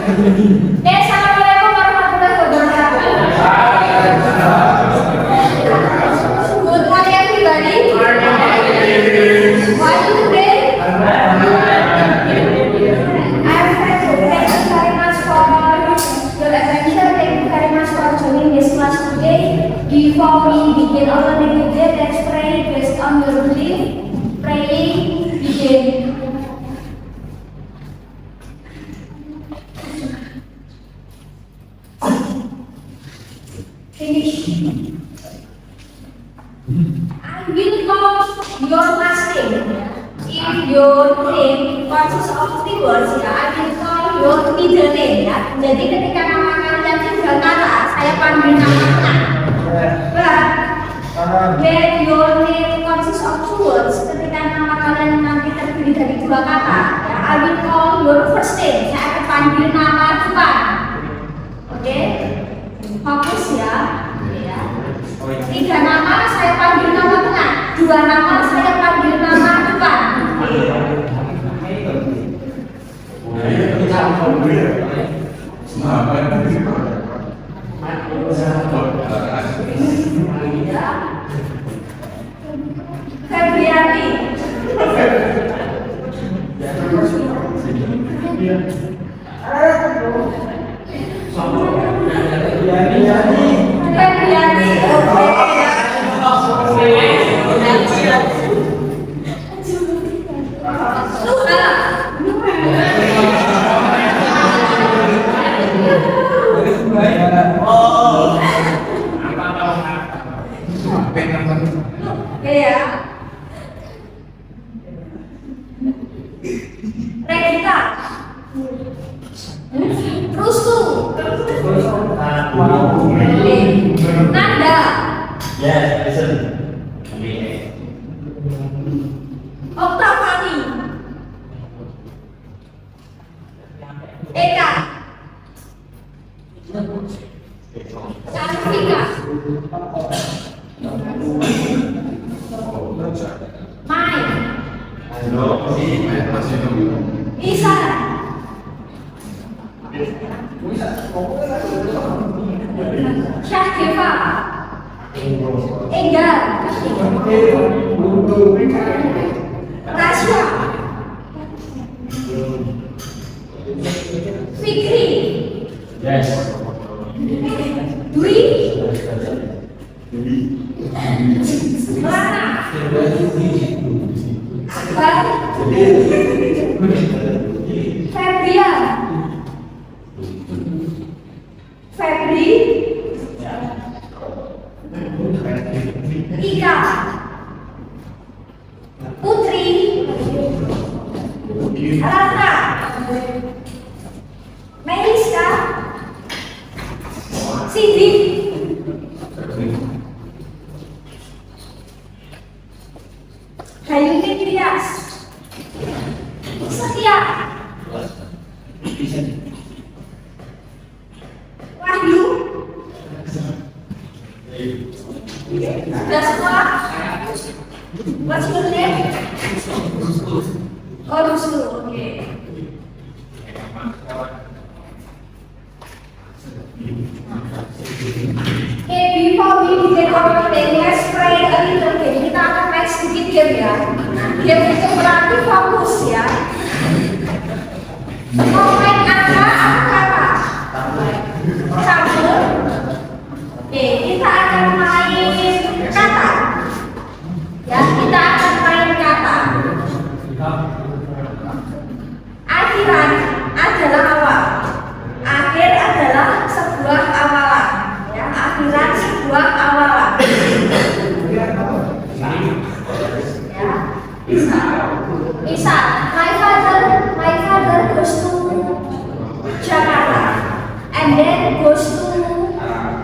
Assalamualaikum warahmatullahi wabarakatuh. Good morning everybody. How are you today? I'm fine. Thank you very much for your attention. Thank you very much for joining this class today. Before we begin our learning today, let's pray based on your belief. Praying, begin. Finish. I will call your last name. If your name consists of 3 words, ya, I will call your middle name, ya. Jadi ketika nama kalian 3 kata, saya panggil namanya. But when your name consists of 2 words, ketika nama kalian nanti terdiri dari 2 kata, ya, I will call your first name. Saya akan panggil nama depan. Oke? Fokus ya. 3 nama saya panggil nama tengah, 2 nama saya panggil nama depan. Febriani. Regita. Rustu. Nanda. Yes, listen. Oktavani. Eka. Sarvika. Mai. Isa. Syahdefa. Enggar. Tasya. Fikri. Yes. Dwi. Rana. Akbar. Febrian. Febri. Ika. Putri. Rata. Meliska. Sidik. Hayuni Trias. Setia. Wahyu. Sudah semua? What's your name? Oh, Rusul. Oke. Before we begin our meeting, let's pray a little bit. Kita akan main sedikit game ya. Game itu berarti fokus ya. Mau main apa? Kata. Campur. Oke, kita akan main kata. Ya, kita akan main kata. Akhiran adalah awal. Akhir adalah sebuah awalan. Ya, akhiran sebuah awalan. Ya, misal, my father goes to Jakarta, and then goes to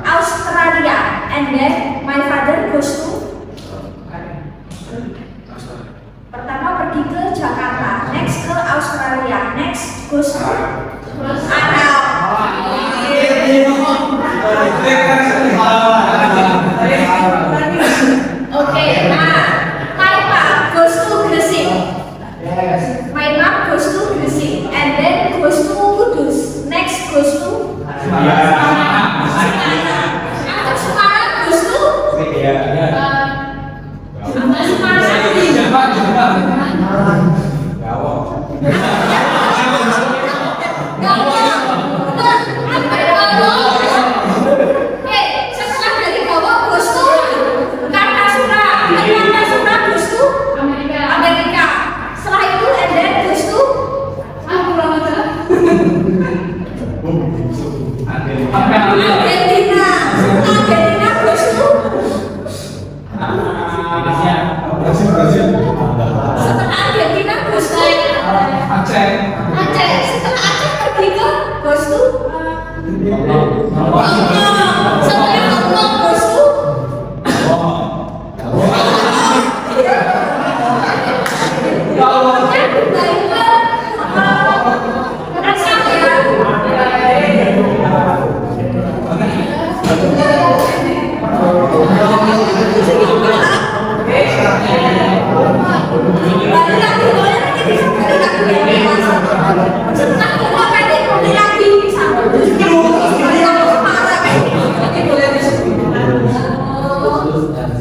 Australia, and then my father goes to. Pertama pergi ke Jakarta, next ke Australia, next goes to Arab. Oke, nah, my mom goes to Gresik. My mom goes to Gresik, and then goes to Kudus. Next goes to atau Semarang goes to setelah dari Gawok goes to Kartasura. Kartasura goes to Amerika. Setelah itu and then goes to Argentina. Argentina goes to setelah Argentina goes to Aceh. Setelah Aceh pergi ke goes to setelah Hongkong goes to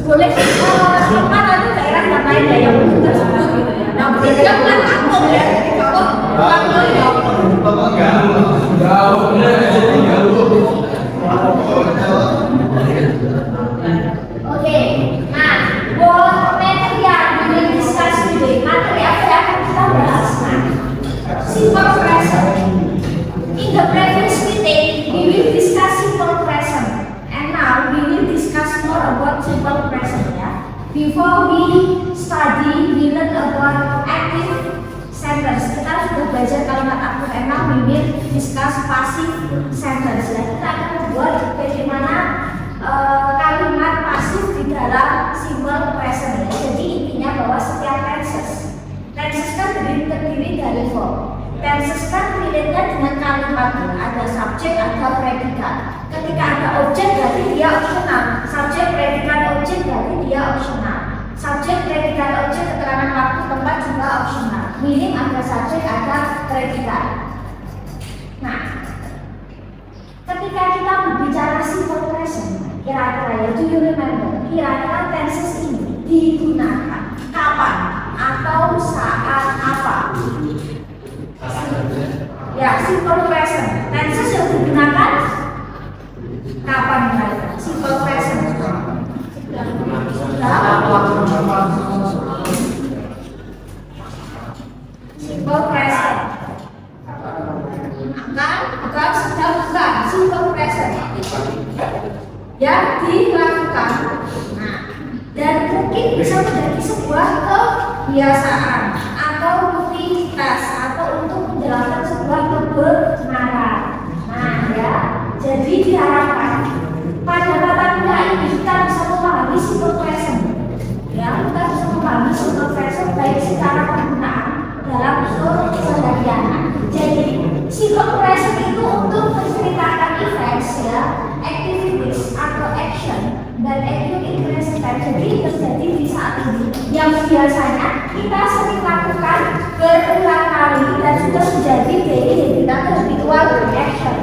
boleh tempat atau daerah yang lain ya yang belum tersebut gitu ya. Nah, berarti bukan kampung ya, jadi kalau kampung ya. Oke, nah, what material we will discuss today? Materi apa yang akan kita bahas? Nah, simple present. In the previous meeting, we will discuss simple present. And now we will discuss more about simple present ya. Before we study, we learn about active sentence. Kita sudah belajar kalimat aktif, and now we will discuss passive sentence ya. Kita akan membuat bagaimana kalimat pasif di dalam simple present ya. Jadi intinya bahwa setiap tenses kan terdiri dari verb. Tenses kan related dengan kalimat, ada subjek, ada predikat. Ketika ada objek berarti dia opsional. Subjek, predikat, objek berarti dia opsional. Subjek, predikat, objek, keterangan waktu, tempat juga opsional. Minim ada subjek, ada predikat. Nah, ketika kita berbicara simple present, kira-kira ya, do you remember? Kira-kira tenses ini digunakan kapan atau saat apa? Ya, simple present. Tenses yang digunakan kapan kira-kira? Simple present. Simple present. Akan sedang bukan simple present yang dilakukan. Nah, dan mungkin bisa menjadi sebuah kebiasaan atau rutinitas atau untuk menjalankan sebuah kebenaran. Nah ya, jadi diharapkan pada mata kuliah ini kita bisa memahami simple present. Ya, kita bisa memahami simple present baik secara penggunaan dalam keseharian. Jadi simple present itu untuk menceritakan events ya, activities atau action dan active in present time. Jadi terjadi di saat ini yang biasanya kita sering lakukan berulang kali dan sudah menjadi daily habitual action.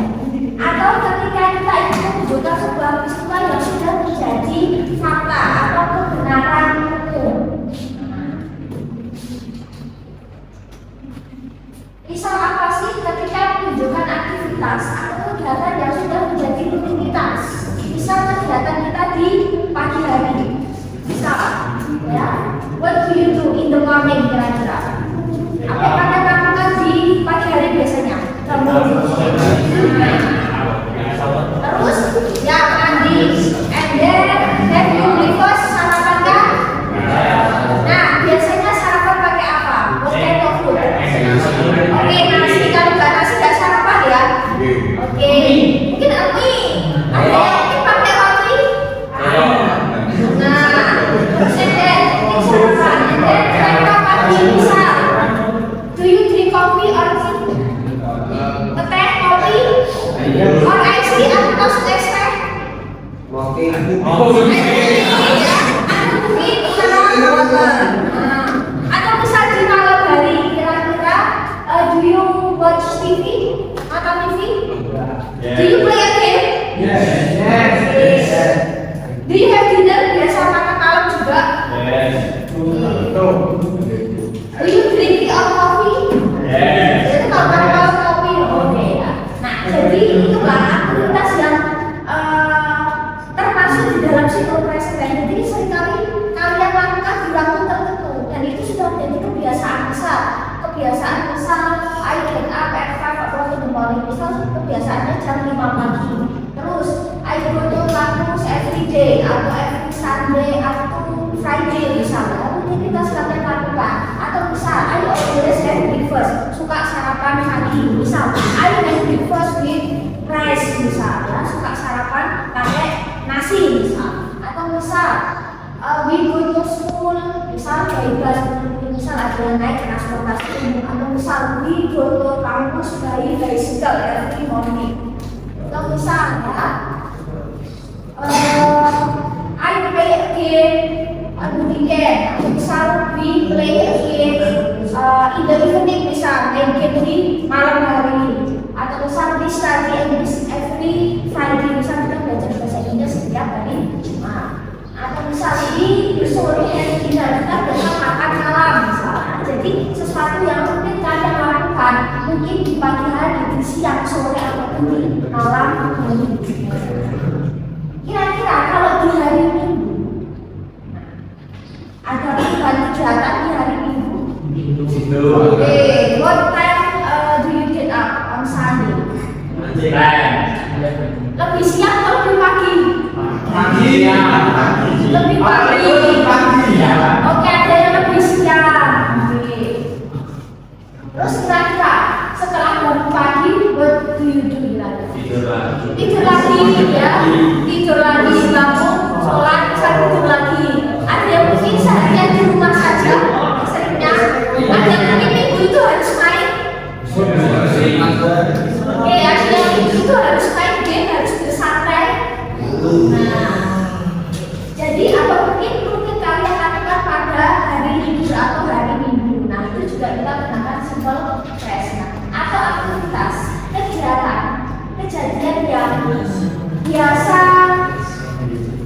Atau ketika kita ingin menunjukkan sebuah peristiwa yang sudah menjadi fakta atau kebenaran hukum. Misal apa sih ketika menunjukkan aktivitas atau kegiatan yang sudah menjadi rutinitas? Misal kegiatan kita di pagi hari. Misal, ya, what do you do in the morning kira-kira? Apa yang Anda lakukan di pagi hari biasanya? Terus, ya mandi, and then you breakfast, sarapan kan? Nah, biasanya sarapan pakai apa? What kind of food? Oke, nasi. Kalau nggak nasi nggak sarapan ya? Oke, mungkin roti. Ada yang pakai roti? Nah, then mungkin sarapan. And then mereka pagi misal, do you drink coffee or tea? Teh, kopi, or ice tea atau es teh? Atau misal di malam hari kira-kira do you watch TV? Nonton TV? Do you play a game? Yes. Do you have dinner? Biasa makan malam juga? Yes. Do you drink tea or coffee? Yes. Jadi kalau makan kopi, oke ya. Nah, jadi itulah aktivitas yang termasuk di dalam siklus presiden. Jadi seringkali kalian lakukan di waktu tertentu dan itu sudah menjadi kebiasaan besar. Kebiasaan besar, I get up at 5 o'clock in the morning. Misal kebiasaannya jam 5 pagi. Terus I go to kampus every day atau every Sunday atau Friday misalnya. Lalu kita kalian lakukan. Atau misal I always have breakfast, suka sarapan pagi. Misal I have breakfast with rice misalnya, suka sarapan pakai nasi misal. Atau misal we go to school, misal misal ada yang naik transportasi umum. Atau misal we go to kampus by bicycle every morning. Atau misal ya I play a game on the weekend. Misal we play a game in the evening, misal main game di malam hari. Atau misal we study English every Friday, misal kita belajar bahasa Inggris setiap hari Jumat. Atau misal di sore hari kita biasa makan malam misalnya. Jadi sesuatu yang mungkin kalian lakukan mungkin di pagi hari, di siang, sore ataupun di malam hari. Kira-kira kalau di hari Minggu ada kegiatan di hari Minggu. Okay, what time do you get up on Sunday? Lebih siang atau lebih pagi? Lebih pagi. Oke, ada yang lebih siang. Oke. Terus kira-kira setelah bangun pagi, what do you do lagi? Tidur lagi ya. Tidur lagi, bangun, sholat, bisa tidur lagi. Ada yang mungkin seharian di rumah saja, seringnya. Ada yang mungkin minggu itu harus main. Oke, ada yang minggu itu harus main game, harus bersantai. Nah, jadi apa mungkin kalian lakukan pada hari Libur atau hari Minggu. Nah, itu juga kita gunakan simbol present. Atau aktivitas, kegiatan, kejadian yang biasa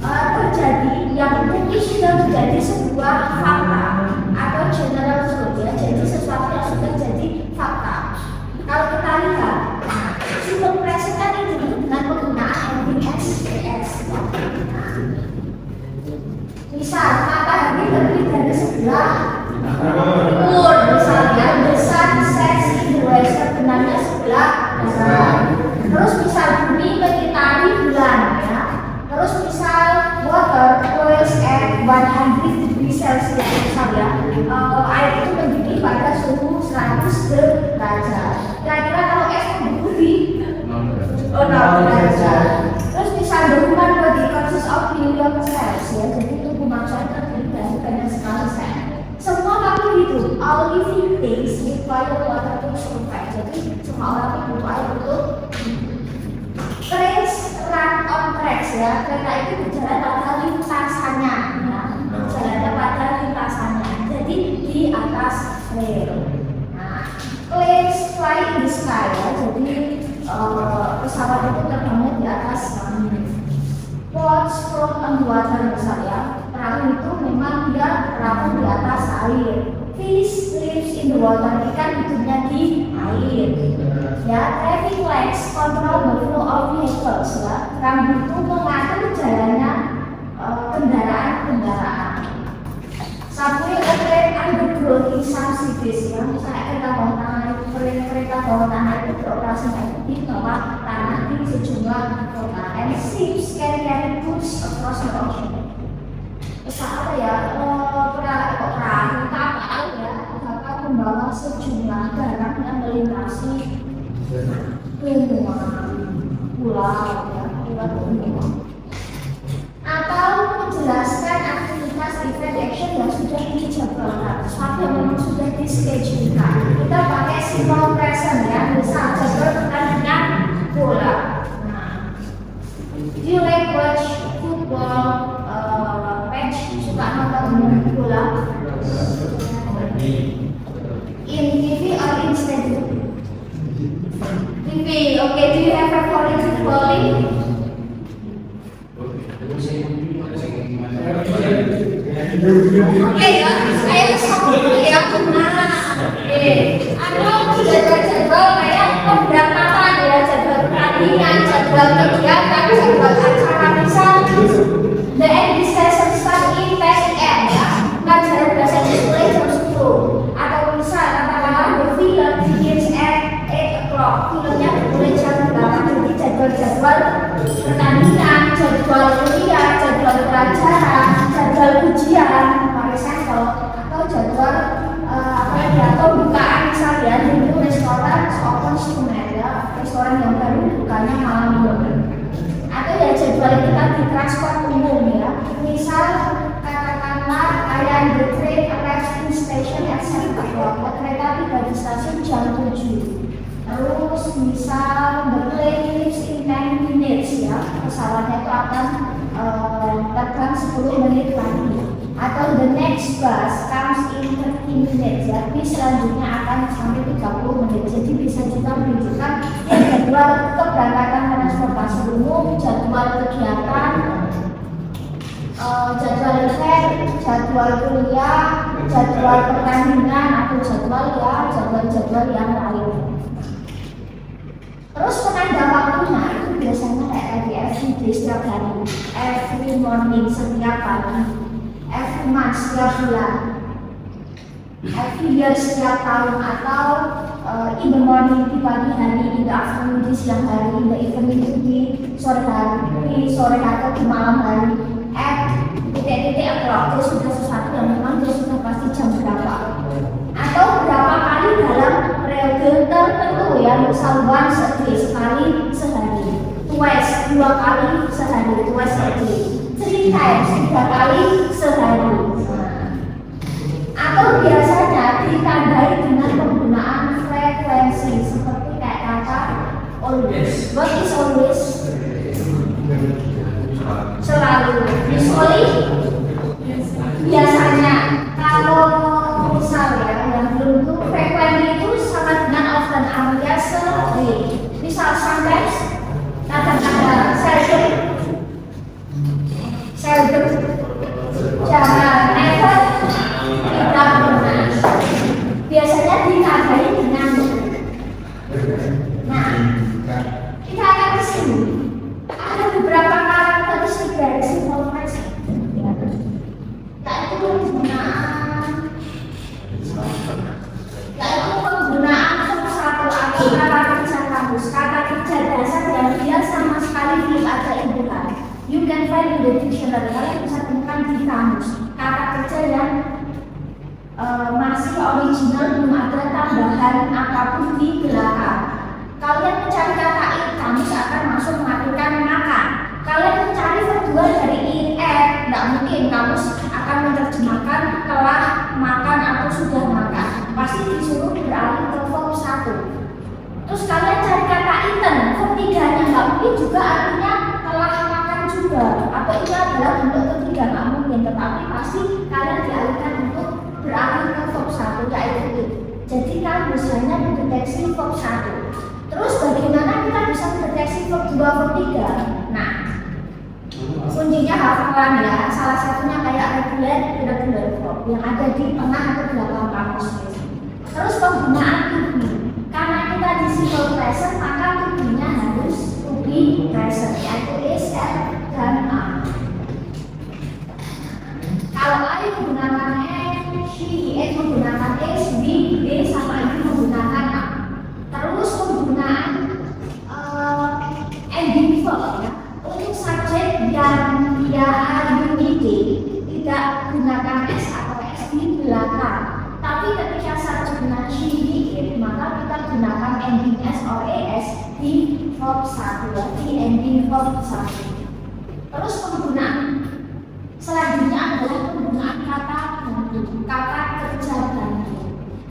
terjadi yang mungkin sudah menjadi sebuah fakta atau general truth ya. Jadi sesuatu yang sudah jadi fakta. Kalau kita lihat, simbol present kan identik dengan penggunaan NDS. Misal matahari terbit dari sebelah timur, misalnya the sun sets in the west, sebenarnya sebelah barat. Terus misal bumi mengitari bulan ya. Terus misal water boils at 100 degrees Celsius misalnya, air itu mendidih pada suhu 100 derajat. Kira-kira kalau es mendidih di 0 derajat. Terus misal the human body consists of billion cells ya. Jadi tubuh manusia terdiri dari banyak sekali sel. Semua makhluk hidup, all living things require water to survive. Jadi semua orang butuh air untuk trains run on tracks ya. Kereta itu berjalan pada lintasannya ya. Berjalan pada lintasannya. Jadi di atas rail. Nah, planes fly in the sky ya. Jadi pesawat itu terbangnya di atas langit. Boats float on the water misalnya. Perahu itu memang dia perahu di atas air. Fish lives in the water, ikan hidupnya di air. Ya, traffic lights control the flow of vehicles ya. Rambu itu mengatur jalannya kendaraan-kendaraan. Subway operate underground in some cities ya. Misalnya kereta bawah tanah itu beroperasi di bawah tanah di sejumlah kota. And ships can carry goods across the ocean. Apa ya, perahu kapal ya, dapat membawa sejumlah barang yang melintasi benua, pulau ya, benua. Atau menjelaskan aktivitas event action yang sudah dijadwalkan, sesuatu yang memang sudah dischedule-kan. Kita pakai simbol present ya, misal jadwal pertandingan bola. Nah, do you like watch football? Suka nonton bola in TV or in stadium? TV. Okay, do you have a favorite Oke ya, saya sama ya. Nah, atau jadwal-jadwal kayak pemberangkatan ya, jadwal pertandingan, jadwal kegiatan, jadwal acara misal. The end session start in PSM ya. Pelajaran bahasa Inggris mulai jam 10. Atau misal katakanlah the film begins at 8 o'clock. Filmnya mulai jam 8. Jadi jadwal-jadwal pertandingan, jadwal kuliah, jadwal pelajaran, jadwal ujian, pakai sampel, atau jadwal atau bukaan misalnya di restoran open tonight ya, restoran yang baru bukanya malam minggu. Atau ya jadwal kita di transport umum ya, misal katakanlah kalian the train arrives in station at 7 o'clock, kereta tiba di stasiun jam 7. Terus misal the plane leaves in 10 minutes ya, pesawatnya itu akan terbang 10 menit lagi. Atau the next bus comes in 30 minutes ya, bis selanjutnya akan sampai 30 menit. Jadi bisa juga menunjukkan jadwal keberangkatan transportasi umum, jadwal kegiatan, jadwal event, jadwal kuliah, jadwal pertandingan, atau jadwal yang lain. Terus penanda waktunya itu biasanya kayak tadi every day setiap hari, every morning setiap pagi, every month setiap bulan, every year setiap tahun, atau in the morning di pagi hari, in the afternoon di siang hari, in the evening di sore hari, di sore atau di malam hari, at titik-titik o'clock. Itu sudah sesuatu yang memang dia sudah pasti jam berapa. Atau berapa kali dalam periode tertentu ya, misal once a day, sekali sehari, twice, 2 kali sehari, twice a day, 3 times, 3 kali sehari. Atau biasanya ditandai dengan penggunaan frekuensi seperti kayak kata always. What is always? Selalu. Usually? Biasanya. Kalau misalnya yang belum tuh frekuensi itu sangat dengan often, artinya sering. Misal sometimes, kadang-kadang, seldom, jangan, never, tidak pernah. Biasanya ditandai dengan. Nah, kita akan kesini. Ada beberapa karakteristik dari simple present, yaitu penggunaan satu atau kata kerja kamus, kata kerja dasar yang dia sama sekali belum ada imbuhan. You can find in the dictionary, kalian bisa temukan di kamus kata kerja yang masih original, belum ada tambahan apapun di belakang. Kalian mencari kata it, kamus akan masuk mengartikan makan. Kalian mencari verb dari it, tidak mungkin kamus akan menerjemahkan telah makan atau sudah makan. Pasti disuruh beralih ke verb 1. Terus kalian cari kata eaten, verb 3-nya nggak mungkin juga artinya telah makan juga. Atau itu adalah bentuk ketiga, nggak mungkin. Tetapi pasti kalian dialihkan untuk beralih ke verb 1, yaitu it. Jadi kamus hanya mendeteksi verb 1. Terus bagaimana kita bisa mendeteksi verb 2, verb 3? Nah, kuncinya hafalan ya. Salah satunya kayak regular verb yang ada di tengah atau belakang kamus. Terus penggunaan to be. Karena kita di simple present, maka to be-nya harus to be present, yaitu is, am, dan are. Kalau I menggunakan am, she, it menggunakan is, be, they sama ini menggunakan am. Terus penggunaan ending verb ya. Untuk subjek yang dia unity tidak gunakan s atau s di belakang. Tapi ketika subjeknya she, he, it, maka kita gunakan ending s or as di verb 1 ya, di ending verb 1. Terus penggunaan selanjutnya adalah penggunaan kata bantu, kata kerja bantu.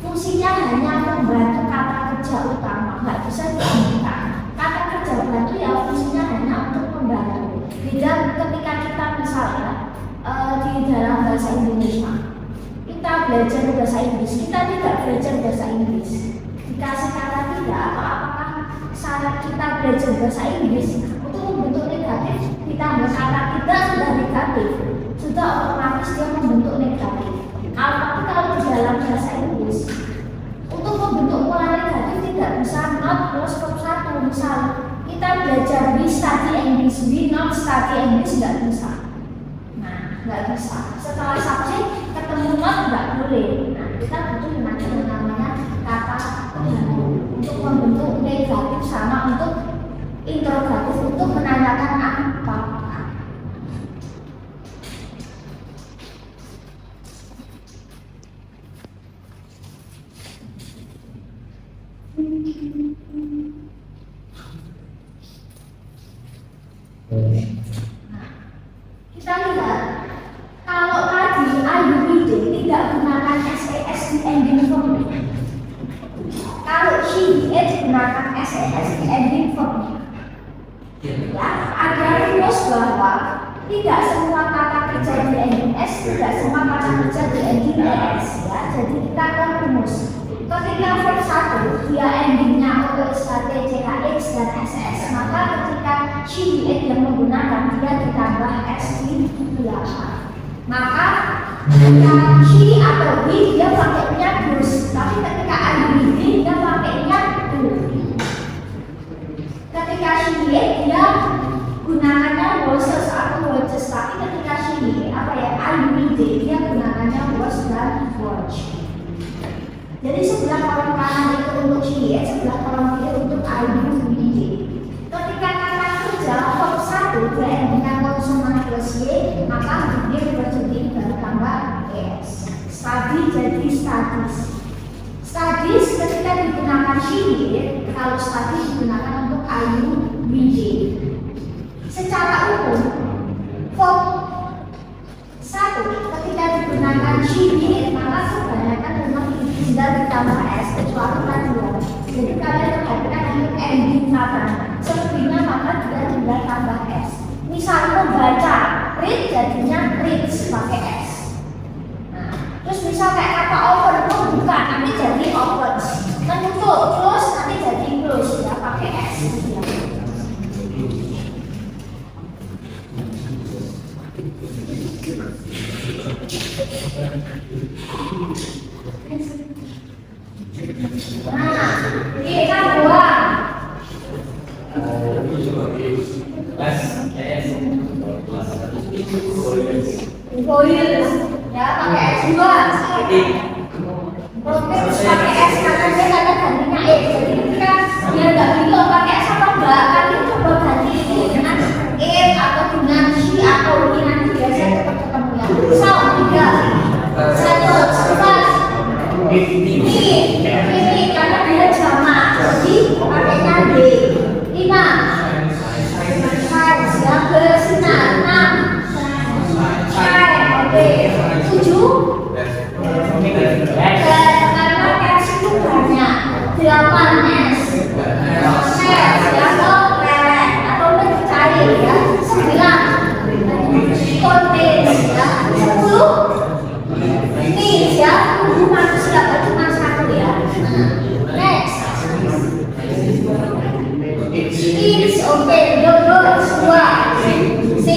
Fungsinya hanya membantu kata kerja utama, nggak bisa digantikan. Kata kerja bantu ya fungsinya hanya untuk membantu. Beda ketika kita misalnya di dalam bahasa Indonesia, kita belajar bahasa Inggris, kita tidak belajar bahasa Inggris. Dikasih kata tidak, atau apakah syarat kita belajar bahasa Inggris untuk negatif ditambah kata tidak sudah negatif, sudah otomatis dia membentuk negatif. Tapi kalau di dalam bahasa Inggris untuk membentuk pola negatif tidak bisa not plus verb 1. Misal kita belajar we study English, we not study English, nggak bisa. Nah, nggak bisa. Setelah subjek ketemu not nggak boleh. Nah, kita butuh yang namanya kata pengganti untuk membentuk negatif sama untuk interrogatif untuk menanyakan apa. Kita lihat kalau tadi IUID tidak gunakan SES di ending form. Kalau she it gunakan SES di ending form. Ya, ada rumus bahwa tidak semua kata kerja di ending S, tidak semua kata kerja di ending ES. Ya, jadi kita akan rumus. Ketika verb 1 dia endingnya OS, KT, CHX dan SS, maka ketika she it yang menggunakan dia ditambah S di belakang. Maka ketika she atau we dia pakainya plus, tapi ketika IUD dia pakainya do. Ketika she it dia gunakannya was atau watches, tapi ketika she IUD dia gunakannya was dan watch. Jadi sebelah kolom kanan itu untuk she, sebelah kolom kiri untuk IUD. Ketika kata kerja verb 1 dia endingnya konsonan plus y, maka dia berjadi bertambah s. Study jadi studies. Studies ketika digunakan she, kalau study digunakan untuk IUD. Secara umum verb 1 ketika digunakan she, maka kebanyakan memang sudah ditambah S kecuali tadi. Jadi kalian perhatikan ini ending kata selebihnya maka tidak tinggal tambah S. Misal membaca read jadinya reads pakai S. Nah, terus misal kayak kata open buka nanti jadi opens, menutup close nanti jadi close ya pakai S. Nah, ini kan dua. Boils, ya pakai S juga. Terus pakai S karena dia kadang gantinya E. Jadi ketika dia nggak bingung pakai S apa enggak, kalian coba ganti ini dengan E atau dengan she atau ini nanti biasanya cepat ketemu ya. Misal 3, 1, 11. Ini karena dia jamak, jadi pakainya D. 5, size ya bersinar. 6, size, oke. 7, karena S itu banyak. 8, S, ya atau cair ya. 9, contains ya. 10, ini ya, manusia cuma satu ya. Next, it's okay. Dua, 6, 3,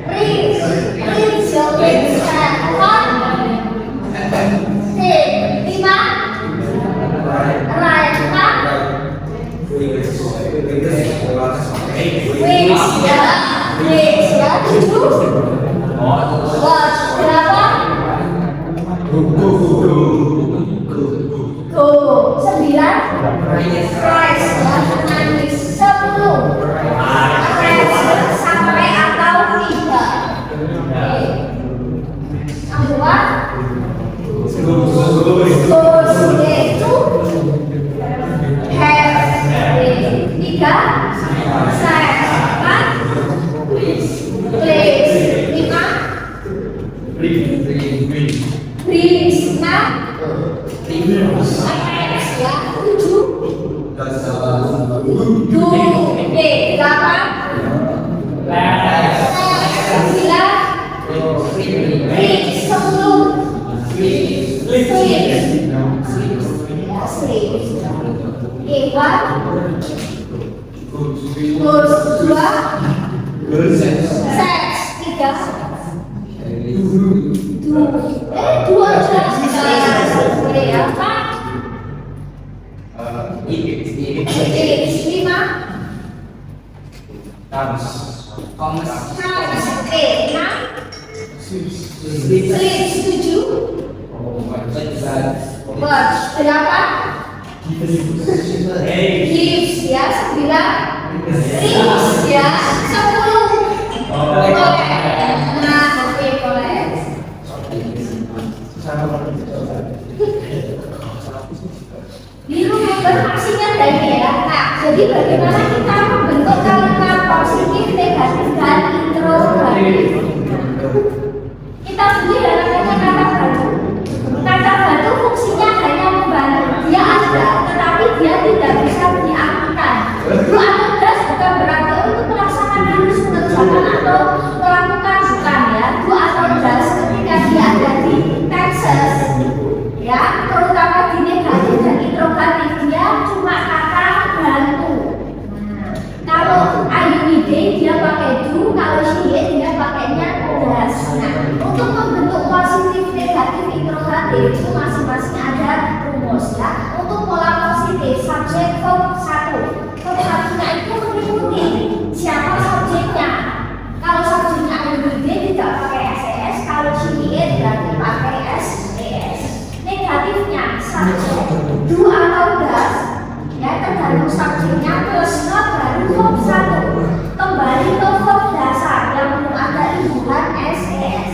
Reads, okay. 5, right, wings ya, wings ya. 7, watch. Berapa? Go. 9, rise ya, menangis. 10, rise sampai atau tidak. Yang kedua, goes yaitu have. 3, says. 4, plays. 5, brings. 6, ya. 7, do. 8, 9, reach. 10, sleep. 11, safe. One. Goes. Dua. Sex. Tiga. Dua jelas. Oke ya. Empat. Lima. Comes. Enam. Sleep. Tujuh. Watch. Delapan. Gives ya. Sembilan. Rings ya. 10. Oke. Nah, oke boleh. Biru berfungsinya dari ya. Nah, jadi bagaimana kita membentuk kalimat positif, negatif, dan introgatif? Kita beli namanya kata batu. Kata batu fungsinya hanya membantu. Dia ada, tetapi dia tidak bisa diartikan. Itu atau das bukan berarti untuk melaksanakan harus mengerjakan atau melakukan bukan ya. Itu atau das ketika dia ada di Texas ya, terutama di negatif dan introgatif dia cuma kata bantu. Kalau Ayuide dia pakai do, kalau Shie dia pakainya das. Nah, untuk membentuk positif, negatif, introgatif itu masing-masing ada rumus ya. Untuk pola positif, subjek verb 1. Verb 1-nya itu mengikuti siapa subjeknya. Kalau subjeknya Ayuide tidak pakai ses, kalau Shie berarti pakai ses. Negatifnya subjek do atau das ya, tergantung subjeknya plus not baru verb 1 kembali ke verb dasar yang belum ada imbuhan ses.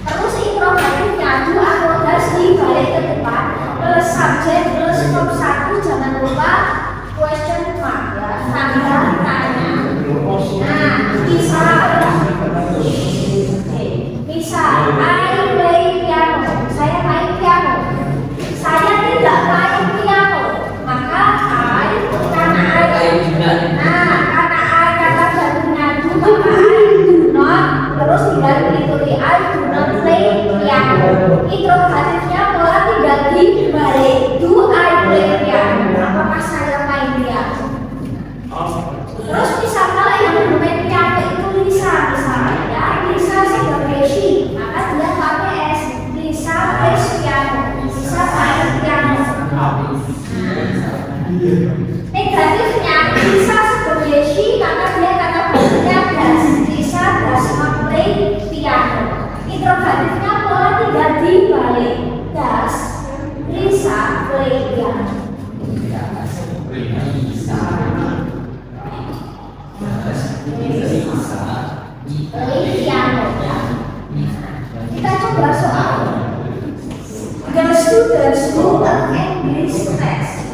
Terus introgatifnya do atau das dibalik ke depan plus subjek plus verb 1, jangan lupa question mark ya, tanda tanya. Nah, misal I play piano, saya main piano. Saya tidak main piano, maka karena I kata bantunya do, maka I do not, terus tinggal ditulis I do not play piano. Introgatifnya pola tidak dibalik, do I play piano, apakah saya main piano. Terus misal kalau yang bermain piano itu Lisa misalnya ya, Lisa sebagai she, maka dia pakai S. Lisa plays piano, Lisa main piano. Negatifnya Lisa sebagai she, maka dia kata bantunya das. Lisa does not play piano. Introgatifnya pola tidak dibalik, das. Lisa play piano. Play piano ya. Kita coba soal the students who attend this class.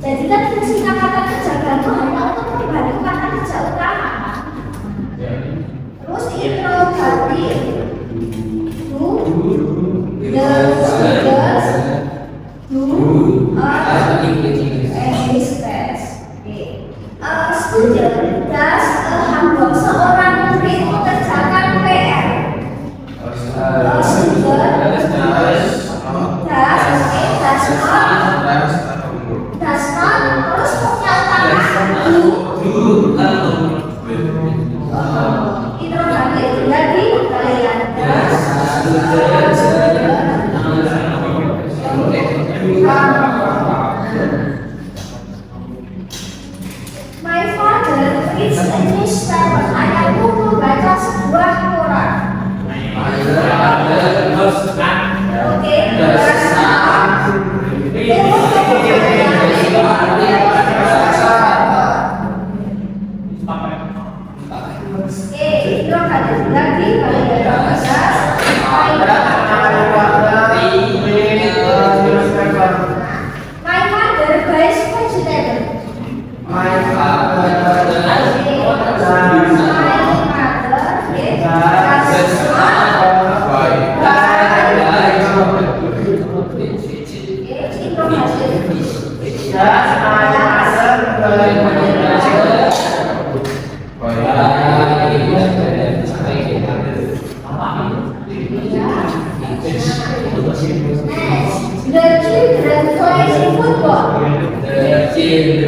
Jadi kan fungsi kata kerja bantu hanya untuk membantu kata kerja utama kan? Terus introgatif do the students do English class. Student does homework, seorang murid mengerjakan PR. Student does not, terus punya utama introgatif jadi kalian My father reads a newspaper. Ayahku membaca sebuah koran. Oke, My mother buys vegetable. My father The children plays football. The children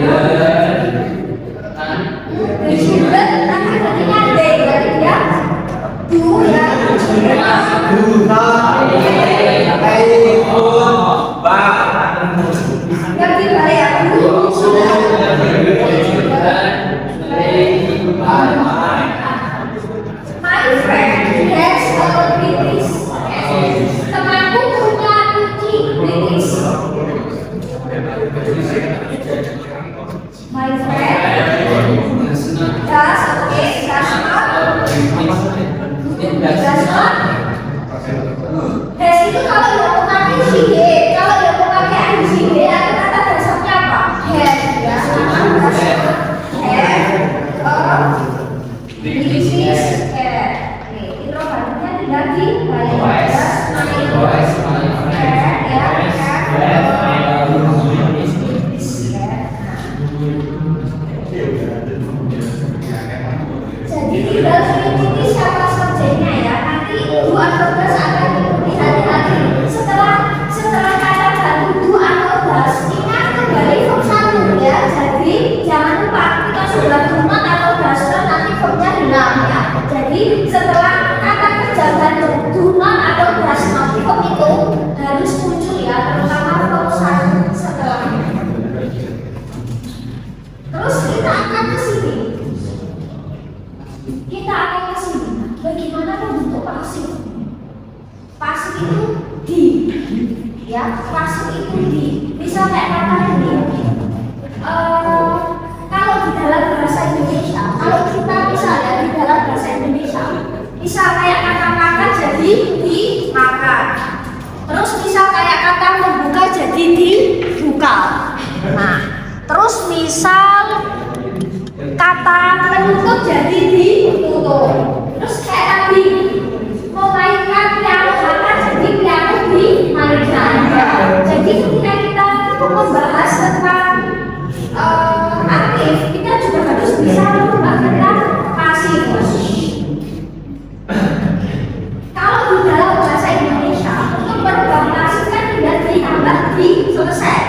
nanti artinya they berarti dia do ya. Ngerti balik ya? My friend has a British. Temanku punya kucing British. My friend does okay, does not. Has itu kalau yang memakai she, kalau yang memakai ICD ada kata dasarnya apa? Has ya, has British cat. Nih, itu artinya tidak dibalik. Jadi tinggal mengikuti siapa subjeknya ya. Nanti do atau does akan diikuti hati-hati. Setelah kata baru do atau does, ingat kembali verb 1 ya. Jadi jangan lupa kita sudah do not atau does not nanti verbnya hilang ya. Jadi setelah kata kerja baru do not atau does not verb itu harus muncul ya, terutama verb 1 setelahnya. Terus kita akan ke sini. Bagaimana membentuk pasif? Pasif itu di, ya. Pasif itu di. Misal kayak kata ini. Kalau di dalam bahasa Indonesia, kalau kita misalnya di dalam bahasa Indonesia, misal kayak kata makan jadi dimakan. Terus misal kayak kata membuka jadi dibuka. Nah, terus misal kata menutup jadi ditutup. Terus kayak tadi memainkan piano makan jadi piano dimainkan. Jadi ketika kita membahas tentang aktif, kita juga harus bisa mengubah kata pasif. Kalau di dalam bahasa Indonesia untuk perubahan pasif kan tidak ditambah di selesai.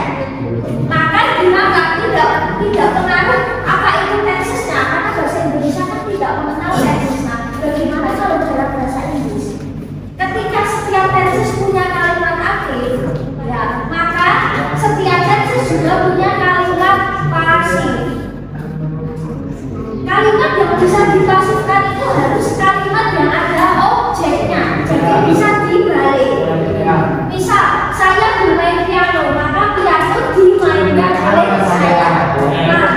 Maka dimakan tidak pengaruh apa itu tensesnya, karena bahasa Indonesia kan tidak mengenal tensesnya. Bagaimana kalau dalam bahasa Inggris? Ketika setiap tenses punya kalimat aktif, ya, maka setiap tenses juga punya kalimat pasif. Kalimat yang bisa dipasifkan itu harus kalimat yang ada objeknya, jadi bisa dibalik. Misal, saya bermain piano, maka piano dimainkan oleh saya. Nah,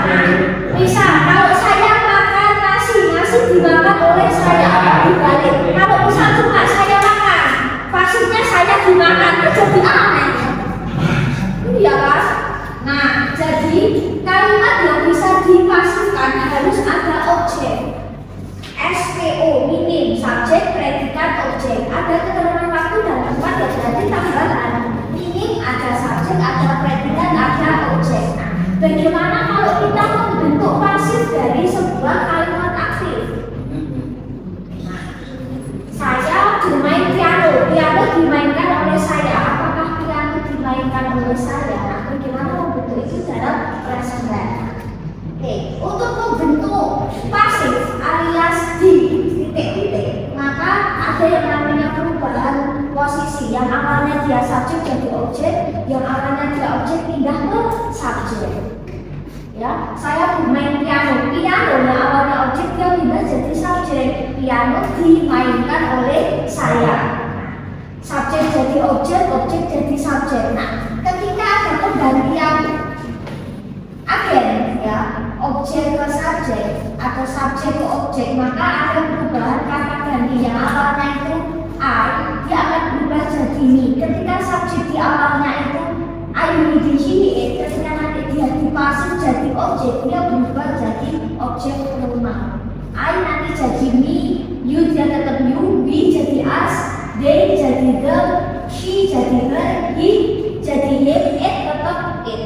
misal kalau saya makan nasi dimakan oleh saya, dibalik. Kalau misal cuma saya makan, pasifnya saya dimakan, jadi aneh. Iya kan? Nah, jadi kalimat yang bisa dipasifkan harus ada objek. SPO, minim, subjek, predikat, objek. Ada keterangan waktu dan tempat yang berarti tambahan. Minim, ada subjek, ada predikat, ada objek. Nah, bagaimana kalau kita membentuk pasif dari sebuah kalimat aktif? Nah, saya bermain piano, piano dimainkan oleh saya. Apakah piano dimainkan oleh saya? Nah, bagaimana membentuk itu dalam present tense? Oke, untuk membentuk pasif alias di titik-titik, maka ada yang namanya perubahan posisi. Yang awalnya dia subjek jadi objek, yang awalnya dia objek pindah ke subjek. Ya, saya bermain piano, piano yang awalnya objek dia pindah jadi subjek. Piano dimainkan oleh saya. Subjek jadi objek, objek jadi subjek. Nah, ketika ada penggantian agen, ya, objek ke subjek atau subjek ke objek, maka ada perubahan kata ganti yang awalnya itu I, dia akan berubah jadi me. Ketika subjek di awalnya itu I objeknya berubah jadi objek pronoun. I nanti jadi me, you dia tetap you, we jadi us, they jadi them, she jadi her, he jadi him, it tetap it.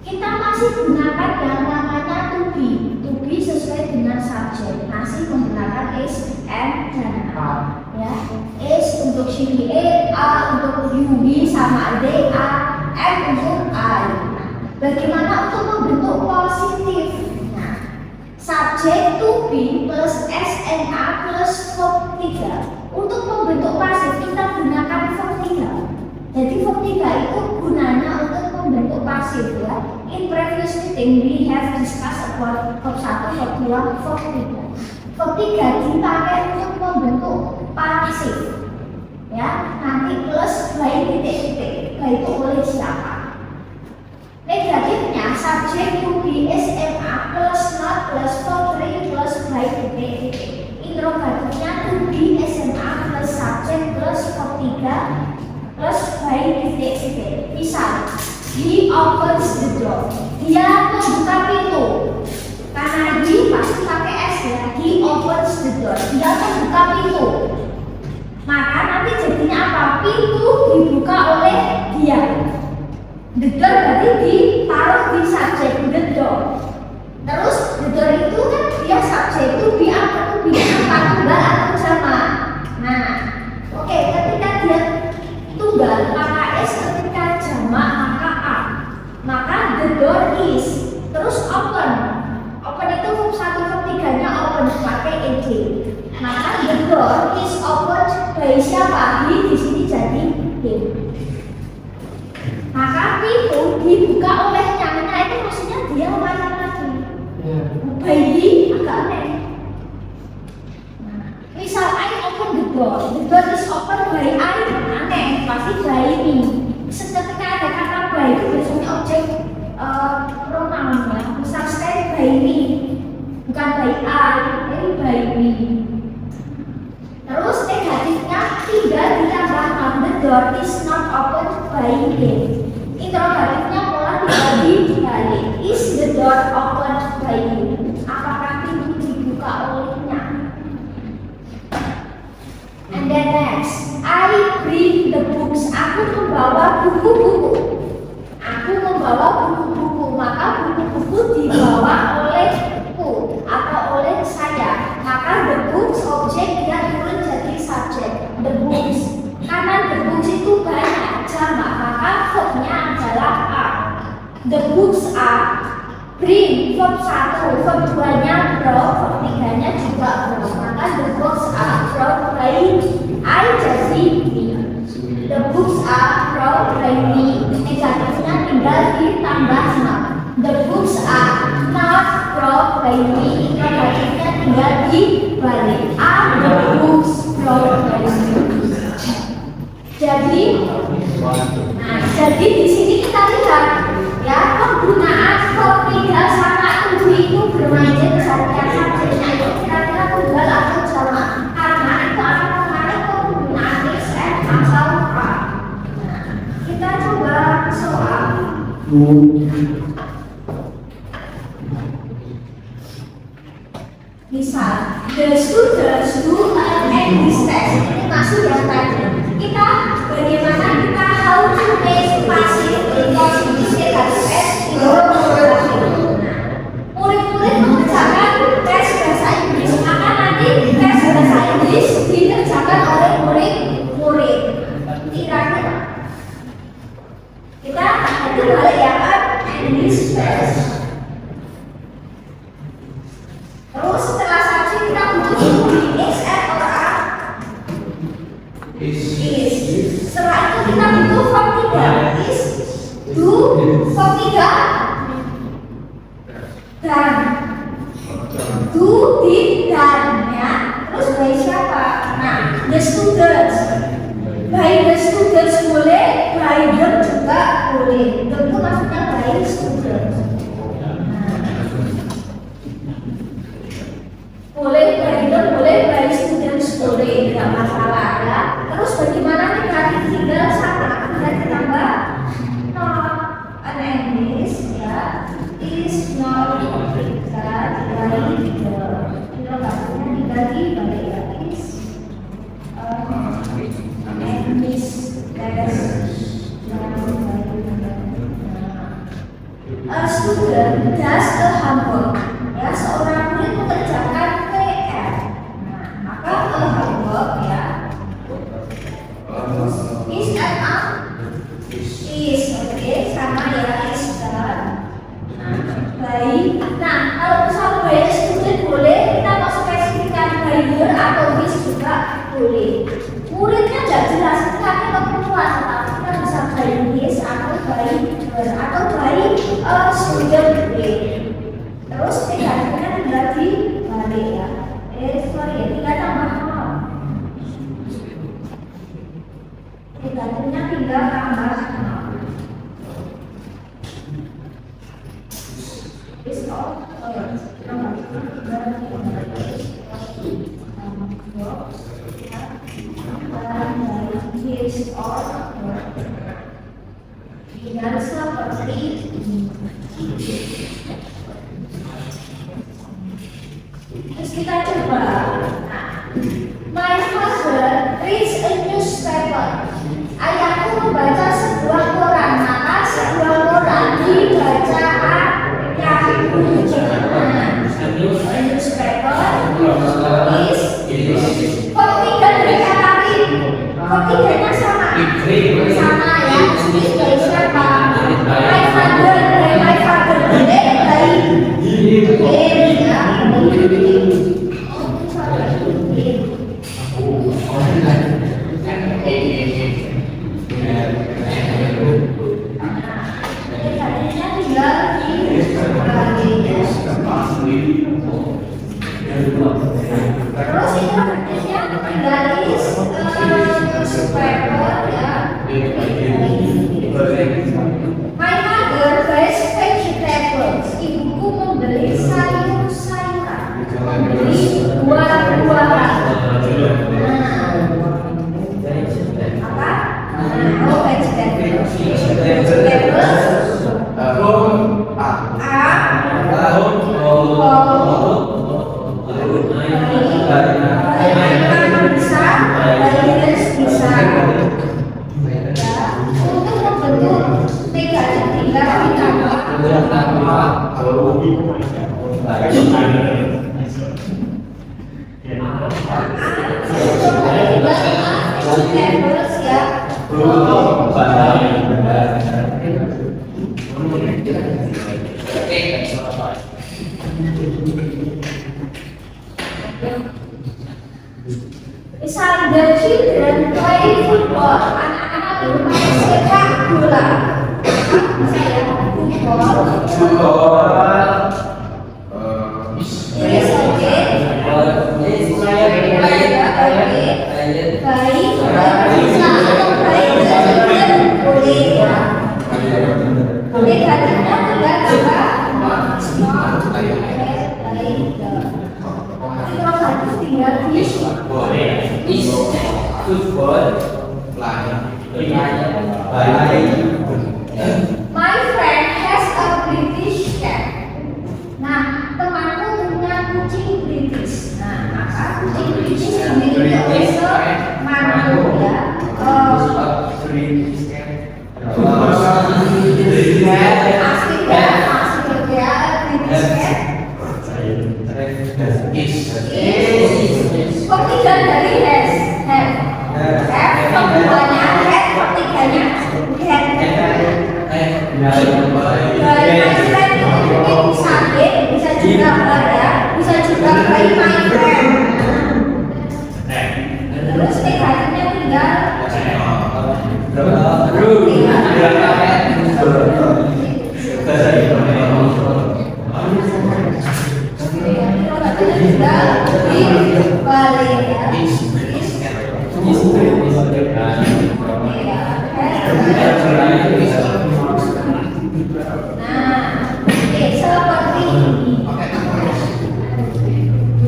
Kita masih gunakan yang namanya to be sesuai dengan subjek, masih menggunakan is and dan are. Ya, is untuk she, it, are untuk you, we sama they, are, and untuk I. Bagaimana untuk membentuk positif? Nah, subjek to be plus SNA plus verb 3. Untuk membentuk pasif kita gunakan verb 3. Jadi verb 3 itu gunanya untuk membentuk pasif ya. In previous meeting we have discussed about verb 1, verb 2, verb 3. Verb 3 dipakai untuk membentuk pasif. Ya, nanti plus by titik-titik. By itu oleh siapa? Negatifnya subjek to be SMA plus not plus verb 3 plus by titik-titik. Interrogatifnya to be SMA plus subjek plus verb 3 plus by titik-titik. Misal, he opens the door. Dia membuka pintu. Karena he pasti pakai S ya. He opens the door. Dia membuka pintu. Maka nanti jadinya apa? Pintu dibuka oleh dia. The door berarti ditaruh di subjek the door. Terus the door itu kan dia subjek itu be apa? Tunggal atau jamak. Nah, oke, ketika dia tunggal maka S, ketika jamak maka A. Maka the door is. Terus open. Open itu verb 1 verb 3-nya open pakai ed. Maka the door is opened by siapa? He di sini jadi him. Maka pintu dibuka olehnya. Nah itu maksudnya dia laki-laki. Bayi agak aneh. Nah, misal I open the door is open by I, aneh, pasti by me. Seketika ada kata by itu biasanya objek pronoun ya. Misal stay by me, bukan by I, tapi by me. Terus negatifnya tidak ditambah not, the door is not opened by him. Interrogatifnya pola dibagi balik. Is the door opened by him? Apakah pintu dibuka olehnya? And then next, I bring the books. Aku membawa buku-buku. Aku membawa buku-buku. Maka buku-buku dibawa olehku atau oleh saya. Maka the books objek dia turun jadi subjek. The books. Karena the books itu banyak jamak, maka verbnya adalah are. The books are. Bring verb 1, verb 2-nya brought, verb 3-nya juga brought. Maka the books are brought by I jadi me. The books are brought by me. Negatifnya tinggal ditambah not. The books are not brought by me. Negatifnya tinggal dibalik. Are the books brought by me. Jadi di sini kita lihat ya penggunaan verb 3 sama to be itu bermain saja subjeknya itu kira-kira tunggal atau jamak karena itu akan mengaruh ke penggunaan is and atau are. Nah, kita coba soal. Misal, the students do an English test. Ini masuk yang tadi. Kita bagaimana kita how to make passive positive negative murid-murid mengerjakan tes bahasa Inggris, maka nanti tes bahasa Inggris dikerjakan oleh murid-murid. Kira-kira kita nanti balik ya kan English test. Terus setelah subjek kita butuh is and or are. Is. Setelah itu kita butuh verb 3 is, do, verb 3 dan. Do, did, dan ya. Terus by siapa? Nah, the students. By the students boleh, by them juga boleh. Them itu maksudnya by students. Boleh by them, boleh by students, boleh, tidak masalah ya. Terus bagaimana negatif tinggal sama, kita ditambah not an English ya, student does the homework. Ya, seorang murid mengerjakan PR. Nah, maka homework ya. Is and up. Is, oke, sama ya, is dan. Baik. Nah, kalau misal by student boleh, kita mau spesifikkan by her atau his juga boleh. Muridnya tidak jelas laki atau perempuan, tetapi kita bisa by his atau by her atau by student boleh. Terus tinggalnya tinggal di balik ya. Sorry ya, tinggal tambah nol. Tinggalnya tinggal tambah nol. Is all tinggal seperti ini. Terus kita coba. My father reads a newspaper. Ayahku membaca sebuah koran, maka sebuah koran dibaca ayahku. Newspaper is kok tidak dari kata read? Kok tidaknya sama? Sama ya. Ini dari siapa? My father boleh dari ya. Terus itu artinya dari newspaper ya. My mother buys vegetables. Ibuku membeli sayur-sayuran, membeli buah-buahan. Apa? Oh, vegetables. Misal the children play football, anak-anak bermain sepak bola. Misalnya football. Is okay. Baik, bisa atau baik boleh ya. Negatifnya tidak tambah small. Baik. Kalau hadis tinggal di Is football My friend has a British cat. Nah, temanku punya kucing British. Nah, maka kucing British dimiliki oleh temanku ya. Asli ya, British cat. Kok tidak dari has? Have keduanya, have ketiganya, dari my friend itu mungkin bisa bisa juga ya, bisa juga by my friend. Terus negatifnya tinggal balik ya. Nah, seperti ini.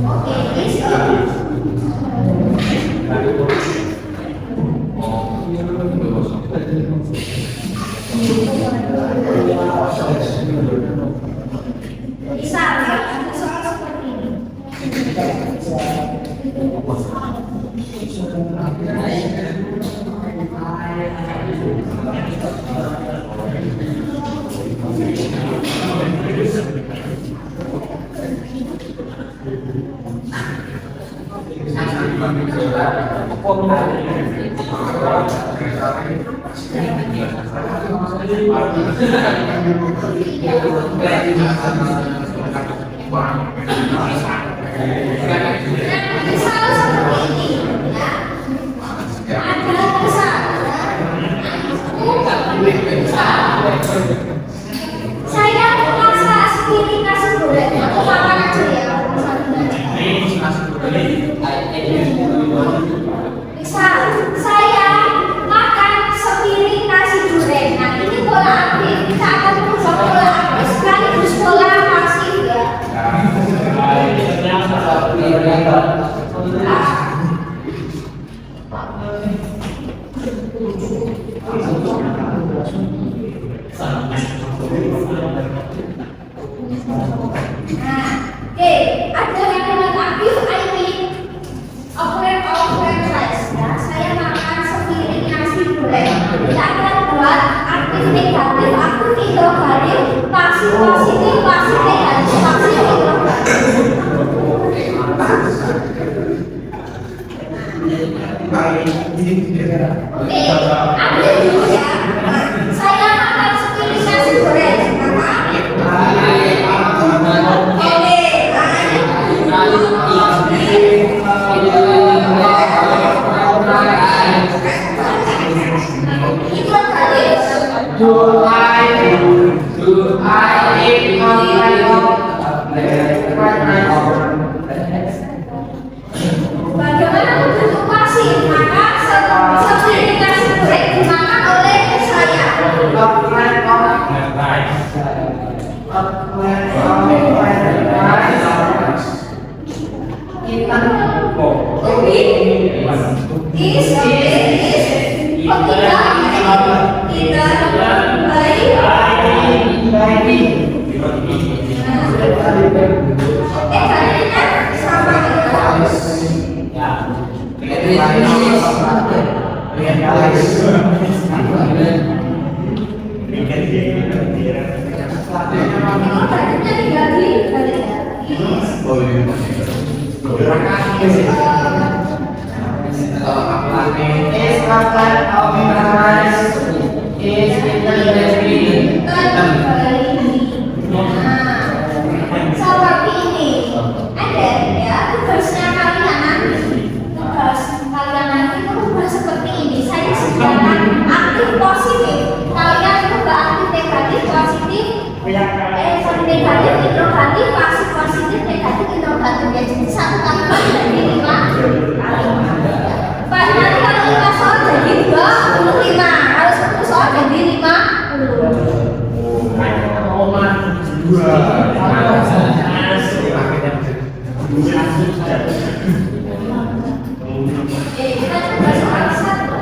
Oke, bisa ya, seperti ini. Misal seperti ini, ya. Ada saya merasa sendiri nasi goreng. Aku makan aja ya. Misal saya makan sepiring nasi goreng. Nah ini pola aktif. Kita akan merubah pola aktif sekaligus pola pasif ya. Oke, ada kalimat aktif I mean a plate of french fries ya. Saya makan sepiring nasi goreng. Kita akan buat aktif negatif, aktif interrogatif, pasif positif, pasif negatif, pasif interrogatif. Oke, ambil dulu ya. Saya makan sepiring nasi goreng. Do I eat Bagaimana bentuk pasif? Maka sepiring nasi goreng dimakan oleh saya. Seperti ini ada ya tugasnya kalian nanti. Tugas kalian nanti merubah seperti ini. Saya sediakan aktif positif. Kalian merubah aktif negatif positif. Negatif interrogatif, pasif positif, negatif interrogatif ya. Jadi satu kalimat jadi 5 kalimat. Pas nanti kalau 5 soal jadi 25. Kalau 10 soal jadi 50. Kita coba soal satu.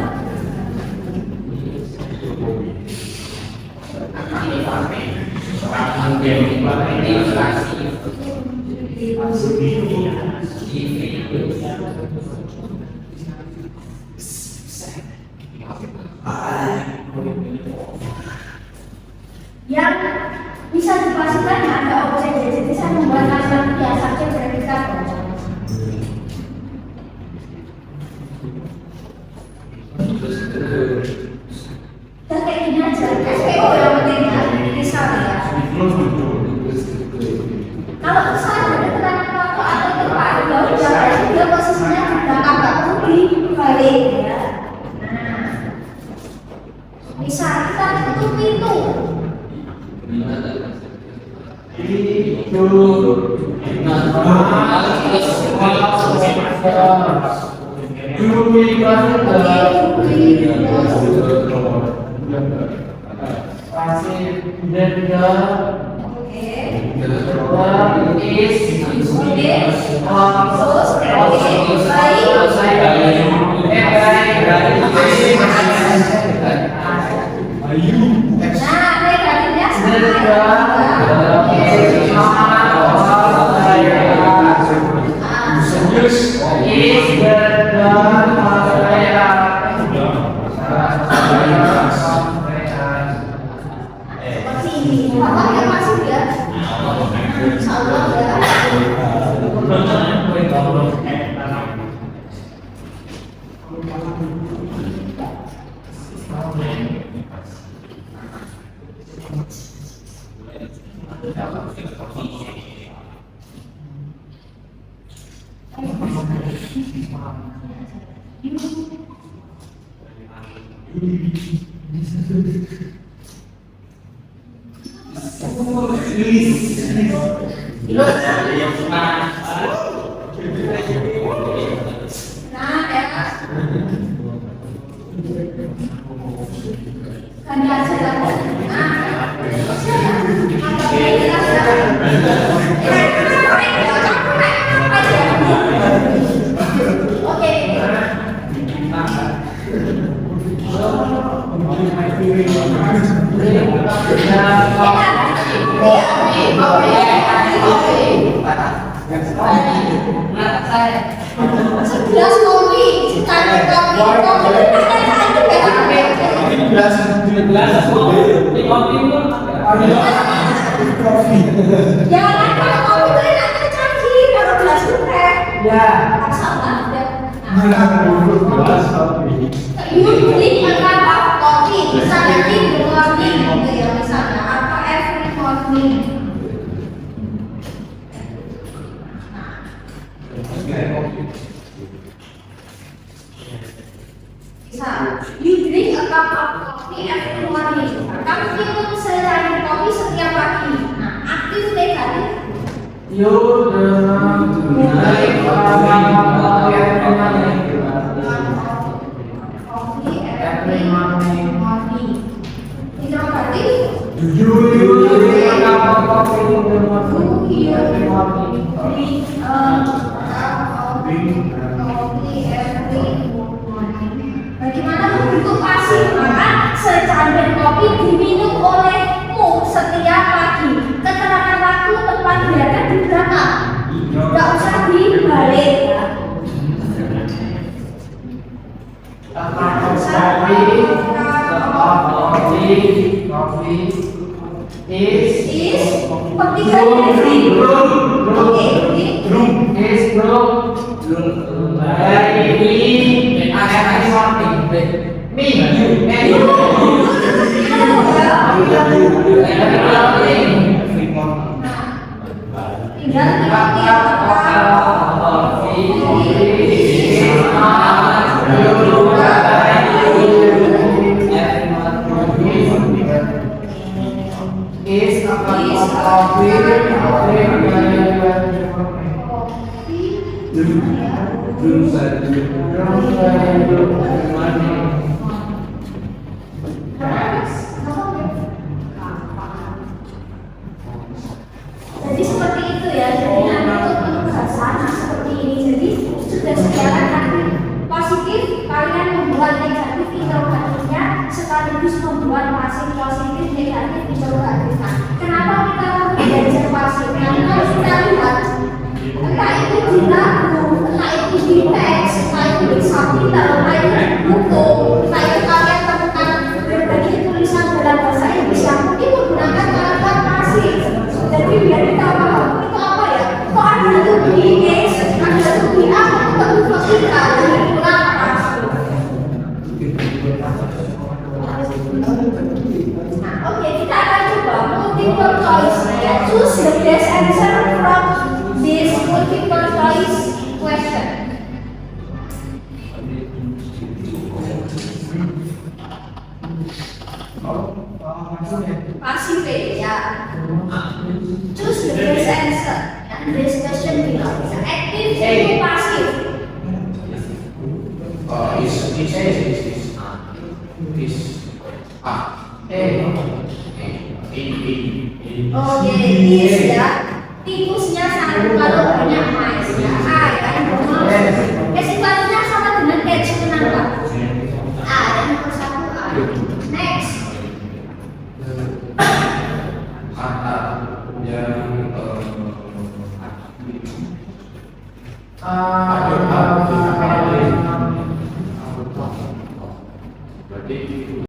Yang bisa dipastikan ada objek, jadi saya membuat kalimat biasa saja predikat. Dan kayak gini aja, SPO yang penting ya, misalnya ya. Kalau misalnya ada keterangan waktu atau tempat, ya udah dia posisinya di belakang, nggak perlu dibalik ya. Nah, misal kita tutup pintu. Nah, ya. Kan dia sudah sebelas kopi, standar kopi jangan kalau kopi itu enak canggih, kalau gelas itu sama ada. Usually akan kopi, misalnya in the morning, gitu ya misalnya atau every morning. You drink a cup of coffee every morning. Kamu minum secangkir kopi setiap pagi. Nah, aktif negatif. You drink Coffee every morning. Interrogatif. Do you drink a cup of coffee in the morning? Do you Every morning. drink a cup of coffee every morning? Bagaimana bentuk pasif? Maka secangkir kopi diminum olehmu setiap pagi. Keterangan waktu tempat biarkan di belakang. Tidak usah dibalik. Coffee is Petikan ini. Oke, ini. is Tinggal dipakai apa? is a cup of coffee Jadi seperti itu ya. Jadi nanti untuk penugasan seperti ini. Jadi sudah sejalan nanti positif kalian membuat negatif interrogatifnya sekaligus membuat pasif positif negatif interrogatifnya. Kenapa kita belajar pasif? Karena kita lihat entah itu di lagu, entah itu di teks, entah itu di subtitle, entah itu di buku, entah itu kalian temukan berbagai tulisan dalam bahasa Inggris yang mungkin menggunakan kata pasif. Jadi biar kita paham itu apa ya? Kok ada tuh di is, ada tuh di apa? Itu kita jadi kurang pas. Nah, oke, kita akan coba multiple choice ya. Choose the best answer from this multiple choice question. Pasif ya. Choose the best answer. And this question below. Active itu pasif. Oke, is ya. Tikusnya satu kalau banyak mais ya. A ya. Sifatnya sama dengan H kenapa? A dan nomor satu A. Next.